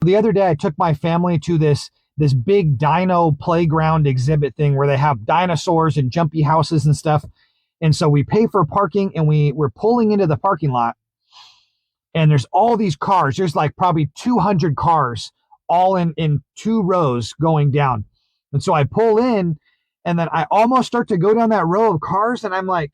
The other day I took my family to this big dino playground exhibit thing where they have dinosaurs and jumpy houses and stuff. And so we pay for parking and we're pulling into the parking lot, and there's all these cars. There's like probably 200 cars all in two rows going down. And so I pull in, and then I almost start to go down that row of cars, and I'm like,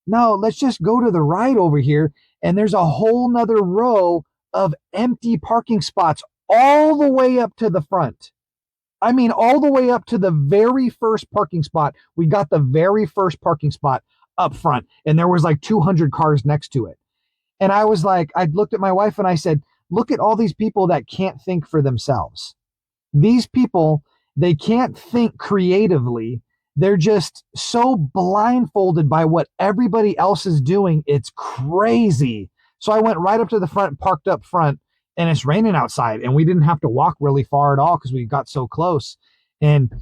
no, let's just go to the right over here. And there's a whole nother row of empty parking spots all the way up to the front. I mean, all the way up to the very first parking spot. We got the very first parking spot up front, and there was like 200 cars next to it. And I was like, I looked at my wife and I said, look at all these people that can't think for themselves. These people, they can't think creatively. They're just so blindfolded by what everybody else is doing. It's crazy. So I went right up to the front, parked up front, and it's raining outside, and we didn't have to walk really far at all because we got so close. And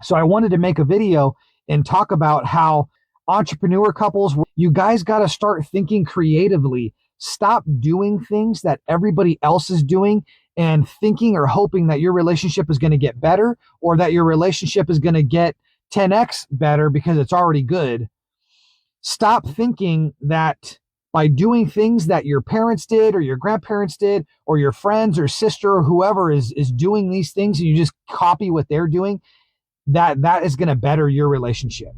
so I wanted to make a video and talk about how entrepreneur couples, you guys got to start thinking creatively. Stop doing things that everybody else is doing and thinking or hoping that your relationship is going to get better, or that your relationship is going to get 10x better because it's already good. Stop thinking that by doing things that your parents did or your grandparents did or your friends or sister or whoever is doing these things, and you just copy what they're doing, that is going to better your relationship.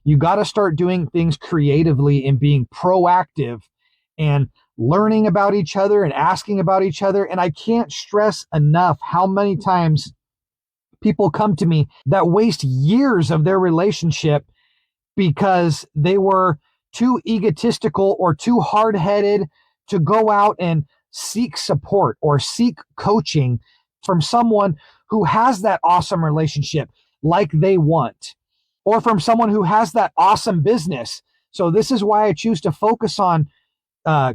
You got to start doing things creatively and being proactive and learning about each other and asking about each other. And I can't stress enough how many times people come to me that waste years of their relationship because they were too egotistical or too hard-headed to go out and seek support or seek coaching from someone who has that awesome relationship like they want, or from someone who has that awesome business. So this is why I choose to focus on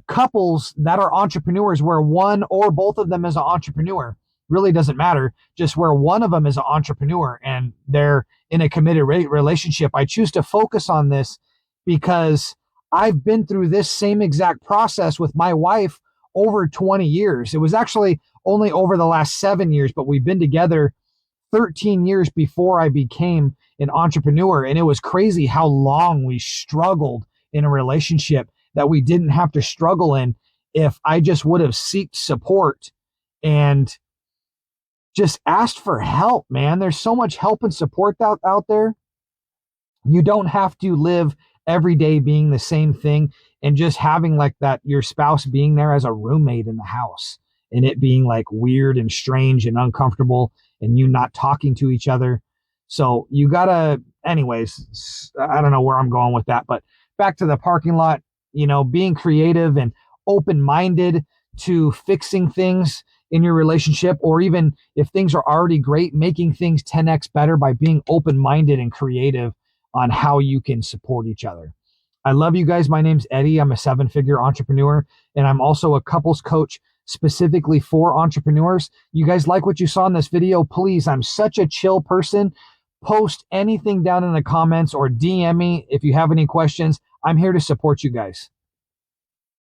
couples that are entrepreneurs, where one or both of them is an entrepreneur. Really doesn't matter, just where one of them is an entrepreneur and they're in a committed relationship. I choose to focus on this because I've been through this same exact process with my wife over 20 years. It was actually only over the last 7 years, but we've been together 13 years before I became an entrepreneur. And it was crazy how long we struggled in a relationship that we didn't have to struggle in if I just would have sought support and just asked for help, man. There's so much help and support out there. You don't have to live every day being the same thing and just having like that, your spouse being there as a roommate in the house and it being like weird and strange and uncomfortable and you not talking to each other. So you gotta, anyways, I don't know where I'm going with that, but back to the parking lot, being creative and open-minded to fixing things in your relationship, or even if things are already great, making things 10x better by being open-minded and creative on how you can support each other. I love you guys. My name's Eddie. I'm a 7-figure entrepreneur, and I'm also a couples coach specifically for entrepreneurs. You guys like what you saw in this video? Please, I'm such a chill person. Post anything down in the comments or DM me if you have any questions. I'm here to support you guys.